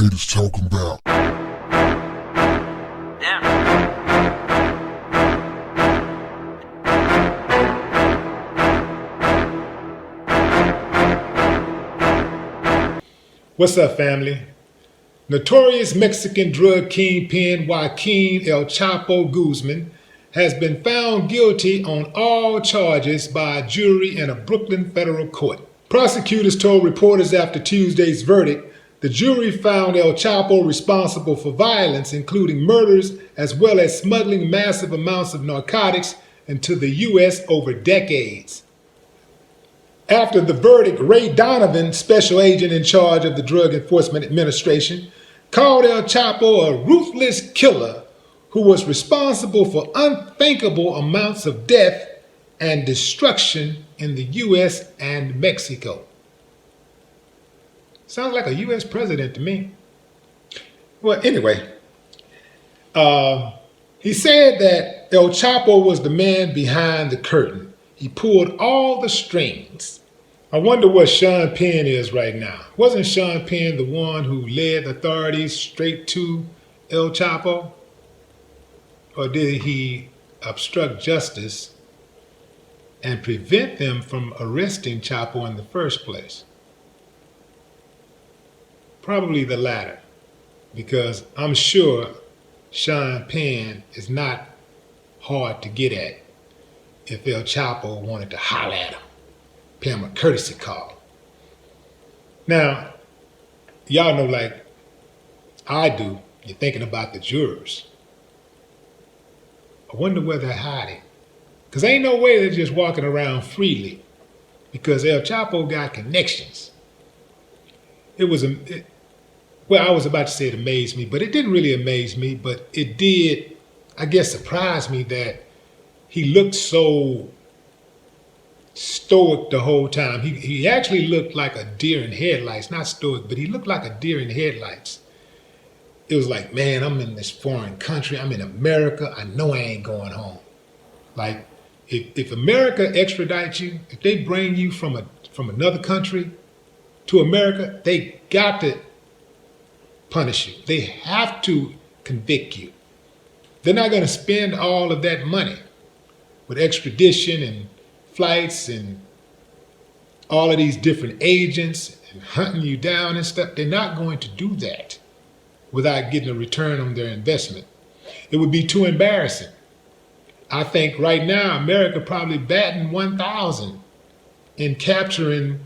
haters talking about. What's up, family? Notorious Mexican drug kingpin Joaquin El Chapo Guzman has been found guilty on all charges by a jury in a Brooklyn federal court. Prosecutors told reporters after Tuesday's verdict the jury found El Chapo responsible for violence, including murders, as well as smuggling massive amounts of narcotics into the U.S. over decades. After the verdict, Ray Donovan, special agent in charge of the Drug Enforcement Administration, called El Chapo a ruthless killer who was responsible for unthinkable amounts of death and destruction in the U.S. and Mexico. Sounds like a U.S. president to me. Well, anyway, he said that El Chapo was the man behind the curtain. He pulled all the strings. I wonder what Sean Penn is right now. Wasn't Sean Penn the one who led authorities straight to El Chapo? Or did he obstruct justice and prevent them from arresting Chapo in the first place? Probably the latter, because I'm sure Sean Penn is not hard to get at if El Chapo wanted to holler at him, pay him a courtesy call. Now, y'all know like I do, you're thinking about the jurors. I wonder where they're hiding. Because ain't no way they're just walking around freely, because El Chapo got connections. I was about to say it amazed me, but it didn't really amaze me, but it did, I guess, surprise me that he looked so stoic the whole time. He actually looked like a deer in headlights, not stoic, but he looked like a deer in headlights. It was like, man, I'm in this foreign country. I'm in America. I know I ain't going home. Like, if America extradites you, if they bring you from another country to America, they got to punish you. They have to convict you. They're not going to spend all of that money with extradition and flights and all of these different agents and hunting you down and stuff. They're not going to do that without getting a return on their investment. It would be too embarrassing. I think right now, America probably batting 1,000 in capturing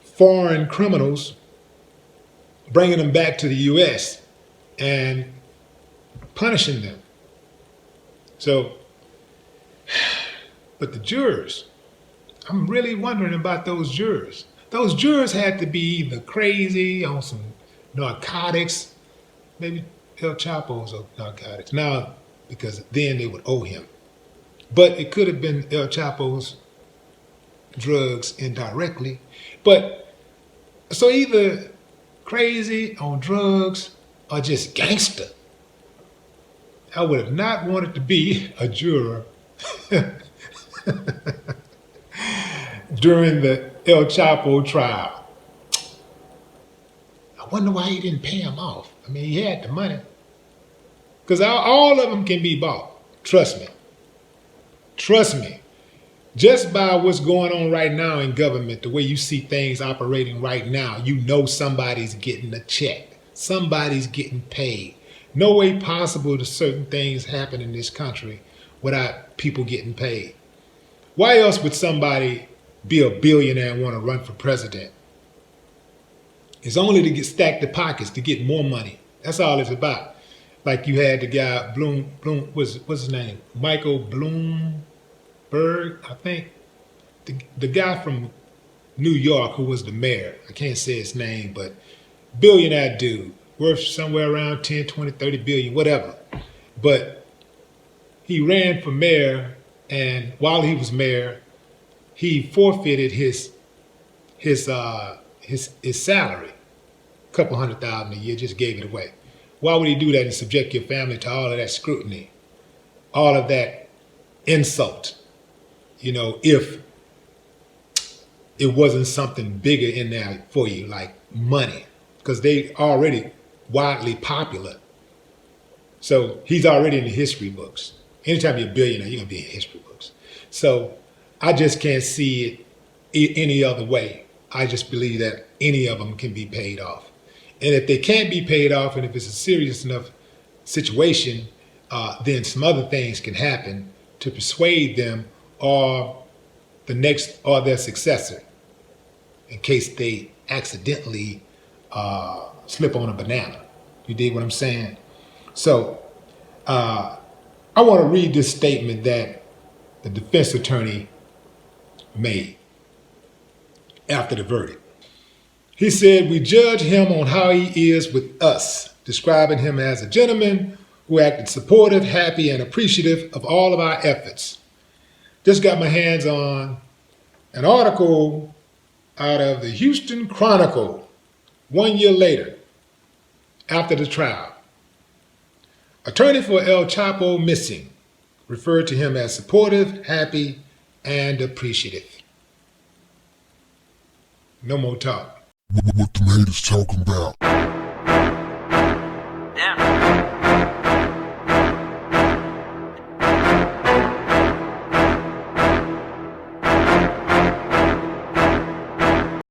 foreign criminals, bringing them back to the U.S. and punishing them. So, but the jurors, I'm really wondering about those jurors. Those jurors had to be either crazy on some narcotics, maybe El Chapo's on narcotics now, because then they would owe him. But it could have been El Chapo's drugs indirectly. But so either crazy on drugs or just gangster. I would have not wanted to be a juror during the El Chapo trial. I wonder why he didn't pay him off. I mean, he had the money. Because all of them can be bought. Trust me. Trust me. Just by what's going on right now in government, the way you see things operating right now, you know somebody's getting a check. Somebody's getting paid. No way possible that certain things happen in this country without people getting paid. Why else would somebody be a billionaire and want to run for president? It's only to stack the pockets, to get more money. That's all it's about. Like you had the guy, what's his name? Michael Bloomberg, I think. The guy from New York who was the mayor. I can't say his name, but billionaire dude, worth somewhere around 10, 20, 30 billion, whatever. But he ran for mayor, and while he was mayor, he forfeited his salary, a couple $100,000 a year, just gave it away. Why would he do that and subject your family to all of that scrutiny, all of that insult, if it wasn't something bigger in there for you, like money? Because they already widely popular. So he's already in the history books. Anytime you're a billionaire, you're going to be in history books. So I just can't see it any other way. I just believe that any of them can be paid off. And if they can't be paid off, and if it's a serious enough situation, then some other things can happen to persuade them or their successor, in case they accidentally slip on a banana. You dig what I'm saying? So I want to read this statement that the defense attorney made after the verdict. He said, "We judge him on how he is with us, describing him as a gentleman who acted supportive, happy, and appreciative of all of our efforts." Just got my hands on an article out of the Houston Chronicle 1 year later, after the trial. Attorney for El Chapo missing referred to him as supportive, happy, and appreciative. No more talk. What the haters talking about? Yeah.